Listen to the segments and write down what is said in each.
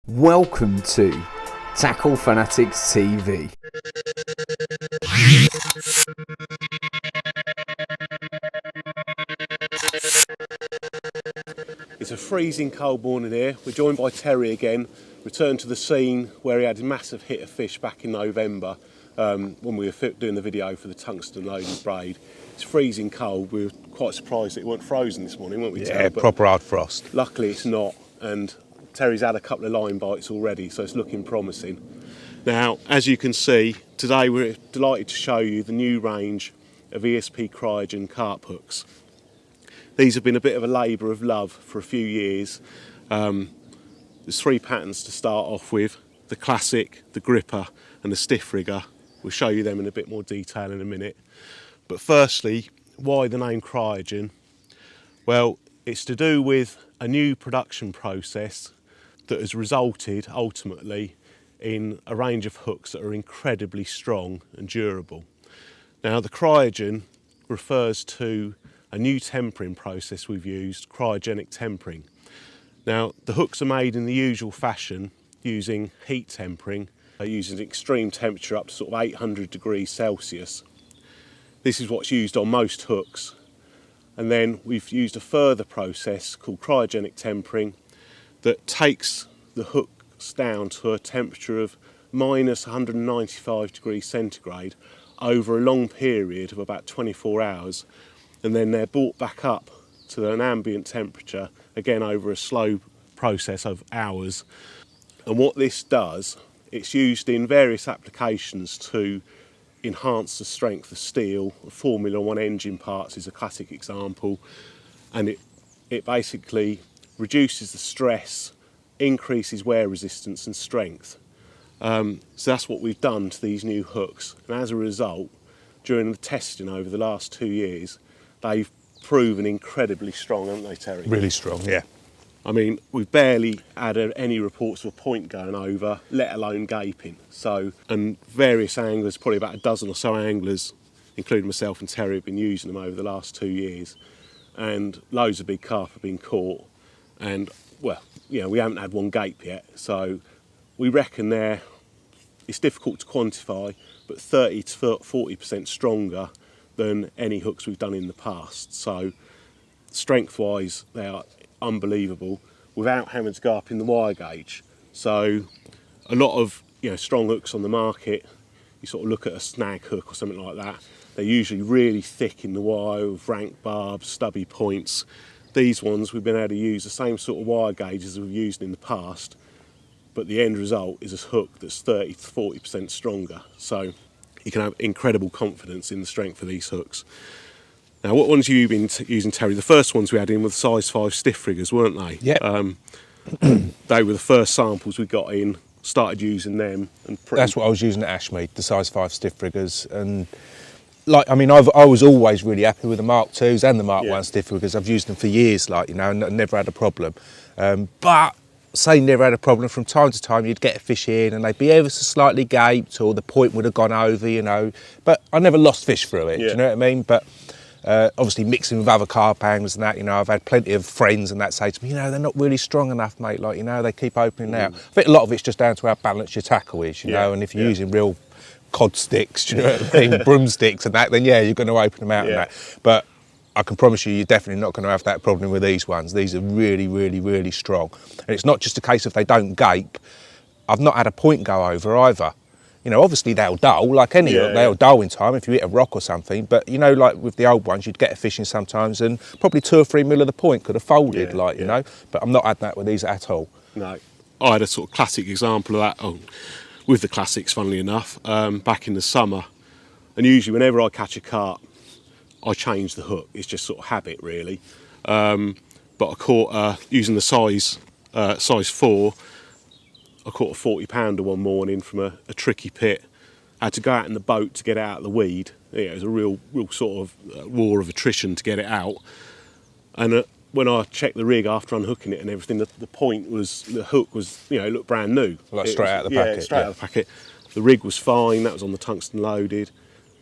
Welcome to Tackle Fanatics TV. It's a freezing cold morning here. We're joined by Terry again, returned to the scene where he had a massive hit of fish back in November when we were doing the video for the tungsten loaded braid. It's freezing cold. We were quite surprised that it weren't frozen this morning, weren't we, Terry? Yeah, proper hard frost. Luckily it's not, and Terry's had a couple of line bites already, so it's looking promising. Now, as you can see, today we're delighted to show you the new range of ESP Cryogen carp hooks. These have been a bit of a labour of love for a few years. There's three patterns to start off with: the classic, the gripper and the stiff rigger. We'll show you them in a bit more detail in a minute. But firstly, why the name Cryogen? Well, it's to do with a new production process that has resulted ultimately in a range of hooks that are incredibly strong and durable. Now, the Cryogen refers to a new tempering process we've used, cryogenic tempering. Now, the hooks are made in the usual fashion using heat tempering, using extreme temperature up to sort of 800 degrees Celsius. This is what's used on most hooks. And then we've used a further process called cryogenic tempering that takes the hooks down to a temperature of minus 195 degrees centigrade over a long period of about 24 hours. And then they're brought back up to an ambient temperature, again over a slow process of hours. And what this does, it's used in various applications to enhance the strength of steel. Formula One engine parts is a classic example, and it basically reduces the stress, increases wear resistance and strength. So that's what we've done to these new hooks, and as a result, during the testing over the last 2 years, they've proven incredibly strong, haven't they, Terry? Really strong, yeah. I mean, we've barely had any reports of a point going over, let alone gaping. So, and various anglers, probably about a dozen or so anglers, including myself and Terry, have been using them over the last 2 years. And loads of big carp have been caught. And, well, you know, we haven't had one gape yet. So we reckon it's difficult to quantify, but 30 to 40% stronger than any hooks we've done in the past. So strength-wise, they are unbelievable without having to go up in the wire gauge. So a lot of strong hooks on the market, you sort of look at a snag hook or something like that, they're usually really thick in the wire with rank barbs, stubby points. These ones, we've been able to use the same sort of wire gauges as we've used in the past, but the end result is a hook that's 30 to 40% stronger. So you can have incredible confidence in the strength of these hooks. Now, what ones have you been using, Terry? The first ones we had in were the size 5 stiff riggers, weren't they? Yeah. They were the first samples we got in, started using them. And That's what I was using at Ashmead, the size 5 stiff riggers. And I was always really happy with the Mark IIs and the Mark I stiff riggers. I've used them for years, and never had a problem. But say never had a problem. From time to time you'd get a fish in and they'd be ever so slightly gaped, or the point would have gone over, but I never lost fish through it. Do you know what I mean? But obviously mixing with other carp anglers and that, I've had plenty of friends and that say to me, they're not really strong enough, mate, they keep opening out. I think a lot of it's just down to how balanced your tackle is, and if you're using real cod sticks, do you know what I mean, broomsticks and that, then you're going to open them out and that. But I can promise you're definitely not going to have that problem with these ones. These are really, really, really strong. And it's not just a case of they don't gape. I've not had a point go over either. Obviously they'll dull, like any hook, they'll dull in time if you hit a rock or something. But, like with the old ones, you'd get a fish in sometimes and probably 2 or 3 mil of the point could have folded, But I'm not had that with these at all. No. I had a sort of classic example of that with the classics, funnily enough, back in the summer. And usually whenever I catch a carp, I change the hook. It's just sort of habit, really. But I caught, using the size 4, I caught a 40 pounder one morning from a tricky pit. I had to go out in the boat to get it out of the weed. It was a real sort of war of attrition to get it out. And when I checked the rig after unhooking it and everything, the hook was, it looked brand new. Like straight out of the packet. Yeah, straight out of the packet. The rig was fine, that was on the tungsten loaded.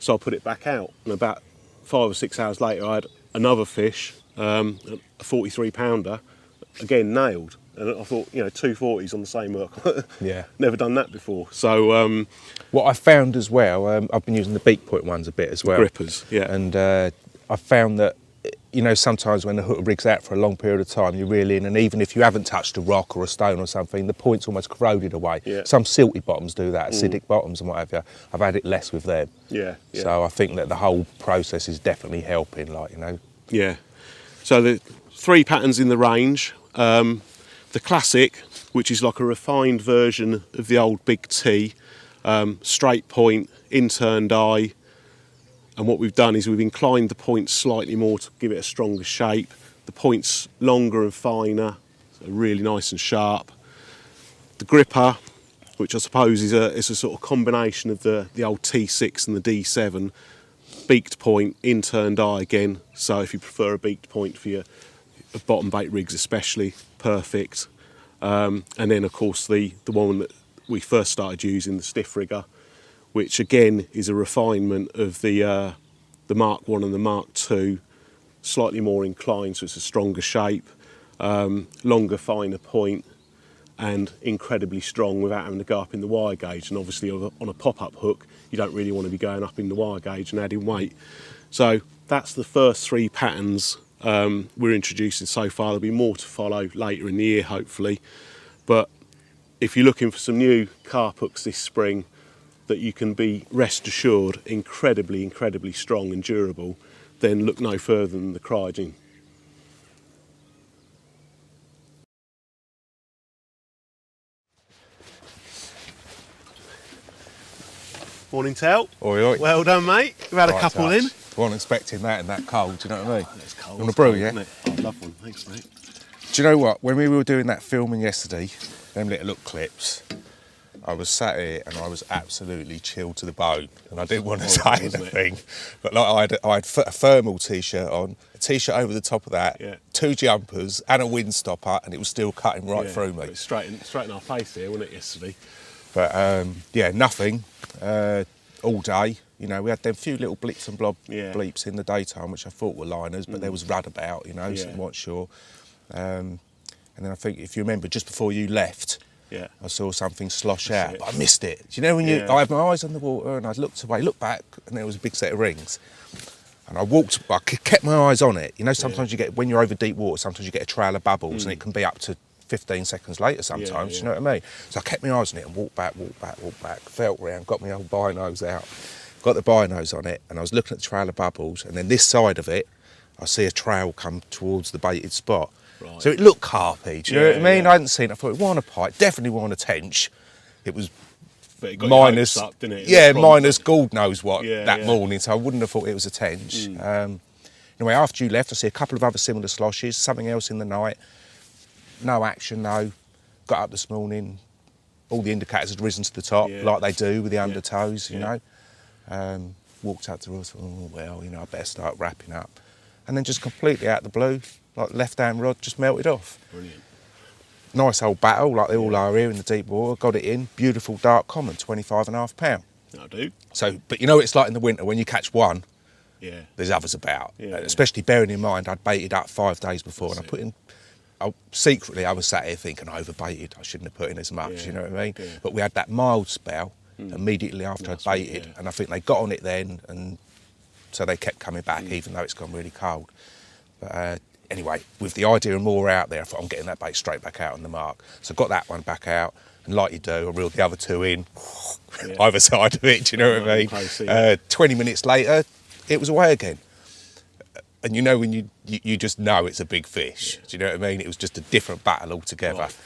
So I put it back out, and about 5 or 6 hours later I had another fish, a 43 pounder, again nailed. And I thought, 240s on the same hook. Yeah. Never done that before. So what I found as well, I've been using the beak point ones a bit as well. grippers, yeah. And I found that, sometimes when the hook rigs out for a long period of time, you reel in, and even if you haven't touched a rock or a stone or something, the point's almost corroded away. Yeah. Some silty bottoms do that, acidic bottoms and what have you. I've had it less with them. Yeah, yeah. So I think that the whole process is definitely helping, Yeah. So the 3 patterns in the range. The classic, which is like a refined version of the old Big T, straight point, in-turned eye. And what we've done is we've inclined the point slightly more to give it a stronger shape. The point's longer and finer, so really nice and sharp. The gripper, which I suppose is a sort of combination of the old T6 and the D7, beaked point, in-turned eye again. So if you prefer a beaked point for your bottom bait rigs especially, perfect. And then of course the one that we first started using, the stiff rigger, which again is a refinement of the Mark 1 and the Mark 2, slightly more inclined, so it's a stronger shape, longer, finer point, and incredibly strong without having to go up in the wire gauge. And obviously on a pop-up hook, you don't really want to be going up in the wire gauge and adding weight. So that's the first 3 patterns we're introducing so far. There'll be more to follow later in the year, hopefully. But if you're looking for some new carp hooks this spring that you can be, rest assured, incredibly strong and durable, then look no further than the Cryogen. Morning, Tel. Oi, oi. Well done, mate. We've had a couple in. Wasn't expecting that in that cold, do you know what I mean? It's cold. You want a brew, yeah? Isn't it? I love one. Thanks, mate. Do you know what? When we were doing that filming yesterday, them little look clips, I was sat here and I was absolutely chilled to the bone, and I didn't want to say anything. But like I had a thermal t-shirt on, a t-shirt over the top of that, 2 jumpers and a windstopper, and it was still cutting right through me. It was straight in our face here, wasn't it, yesterday? But nothing all day. We had them few little blips and bleeps in the daytime, which I thought were liners, but there was rud about, so I wasn't sure. And then I think, if you remember, just before you left, I saw something slosh out, but I missed it. Do you know when I had my eyes on the water and I looked away, looked back, and there was a big set of rings. And I kept my eyes on it. Sometimes you get, when you're over deep water, sometimes you get a trail of bubbles, and it can be up to 15 seconds later sometimes, you know what I mean? So I kept my eyes on it and walked back, felt round, got my old binos out, got the binos on it, and I was looking at the trail of bubbles, and then this side of it, I see a trail come towards the baited spot. Right. So it looked carpy, do you know what I mean? I hadn't seen it, I thought it wasn't a pike, definitely wasn't a tench. It was minus, up, didn't it? Minus Gould knows what that morning, so I wouldn't have thought it was a tench. Anyway, after you left, I see a couple of other similar sloshes, something else in the night. No action, no. Got up this morning, all the indicators had risen to the top, like they do with the undertows, you know. Walked out to the road, I better start wrapping up. And then just completely out of the blue, like left-hand rod just melted off. Brilliant. Nice old battle, like they all are here in the deep water. Got it in, beautiful dark common, 25.5 pound. I do. So, but it's like in the winter, when you catch one, there's others about. Especially bearing in mind, I'd baited up 5 days before, and I put in, secretly I was sat here thinking I overbaited, I shouldn't have put in as much, you know what I mean? But we had that mild spell immediately after I'd baited, and I think they got on it then, and so they kept coming back even though it's gone really cold. But anyway, with the idea of more out there, I thought I'm getting that bait straight back out on the mark. So I got that one back out, and like you do, I reeled the other 2 in, either side of it, do you know what I mean? 20 minutes later, it was away again. And when you just know it's a big fish, do you know what I mean? It was just a different battle altogether. Right.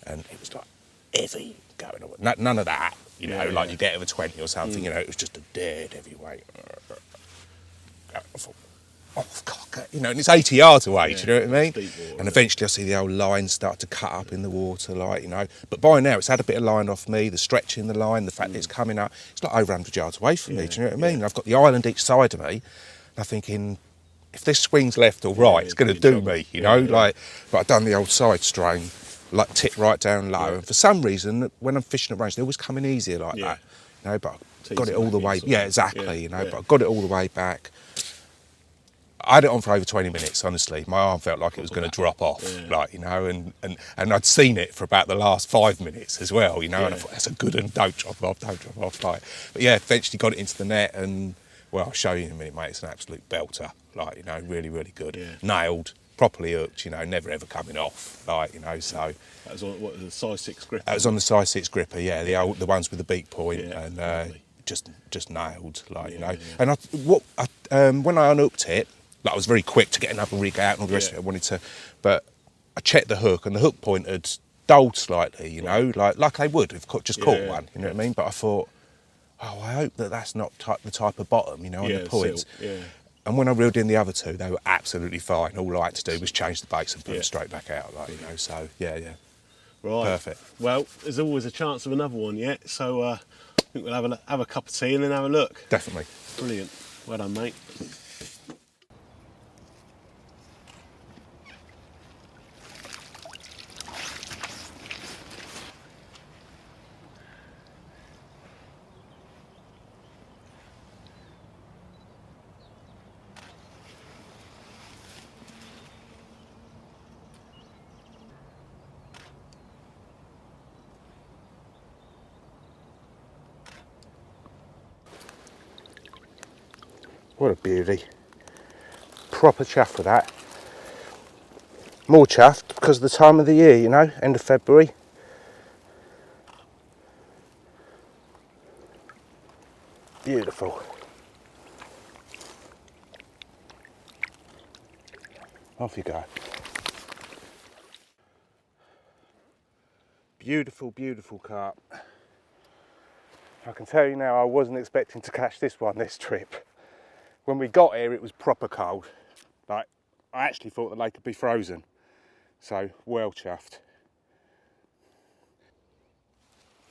And it was like heavy going on. None of that, you you get over 20 or something, it was just a dead heavyweight. I thought, oh, God, and it's 80 yards away, do you know what I mean? Water, and eventually I see the old line start to cut up in the water, But by now it's had a bit of line off me, the stretch in the line, the fact that it's coming up. It's like over 100 yards away from me, do you know what I mean? And I've got the island each side of me, and I'm thinking, if this swings left or right, it's going to do me, But I've done the old side strain, tipped right down low, and for some reason, when I'm fishing at range, they're always coming easier like that, But I got it all the way, exactly, but I got it all the way back. I had it on for over 20 minutes, honestly. My arm felt like it was going to drop off, like, you know, and I'd seen it for about the last 5 minutes as well, you know, and I thought, that's a good one, don't drop off, like. But yeah, eventually got it into the net, and, well, I'll show you in a minute, mate, it's an absolute belter, like, you know, really, really good. Yeah. Nailed, properly hooked, you know, never ever coming off, like, you know, so. That was on, what, the size 6 gripper? That was on the size 6 gripper, yeah, the ones with the beak point, and just nailed, like, you know. And when I unhooked it, like, I was very quick to get another rig out and all the rest of it. I wanted to, but I checked the hook, and the hook point had dulled slightly, you know, like they would have just caught one, you know what I mean? But I thought, oh, I hope that's not the type of bottom, you know, on the points. And when I reeled in the other two, they were absolutely fine. All I had to do was change the baits and put them straight back out, like, you know. So yeah. Right. Perfect. Well, there's always a chance of another one yet, so I think we'll have a cup of tea and then have a look. Definitely. Brilliant. Well done, mate. What a beauty. Proper chuffed with that. More chuffed because of the time of the year, you know, end of February. Beautiful. Off you go. Beautiful, beautiful carp. I can tell you now, I wasn't expecting to catch this one this trip. When we got here, it was proper cold. Like, I actually thought the lake would be frozen. So, well chuffed.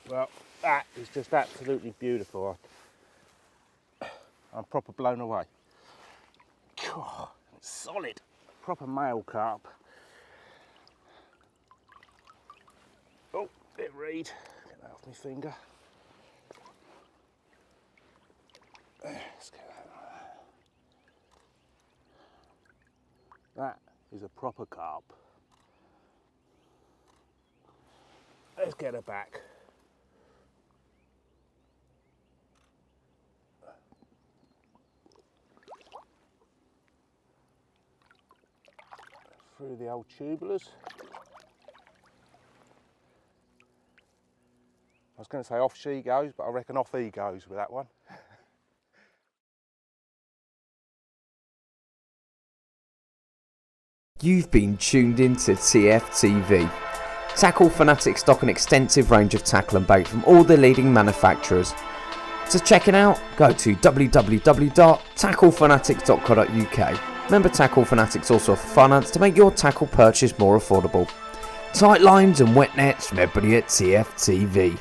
Well, that is just absolutely beautiful. I'm proper blown away. God, it's solid. Proper male carp. Oh, bit of reed. Get that off my finger. Let's get that. That is a proper carp. Let's get her back. Through the old tubulars. I was going to say off she goes, but I reckon off he goes with that one. You've been tuned into TFTV. Tackle Fanatics stock an extensive range of tackle and bait from all the leading manufacturers. To check it out, go to www.tacklefanatics.co.uk. Remember, Tackle Fanatics also offer finance to make your tackle purchase more affordable. Tight lines and wet nets from everybody at TFTV.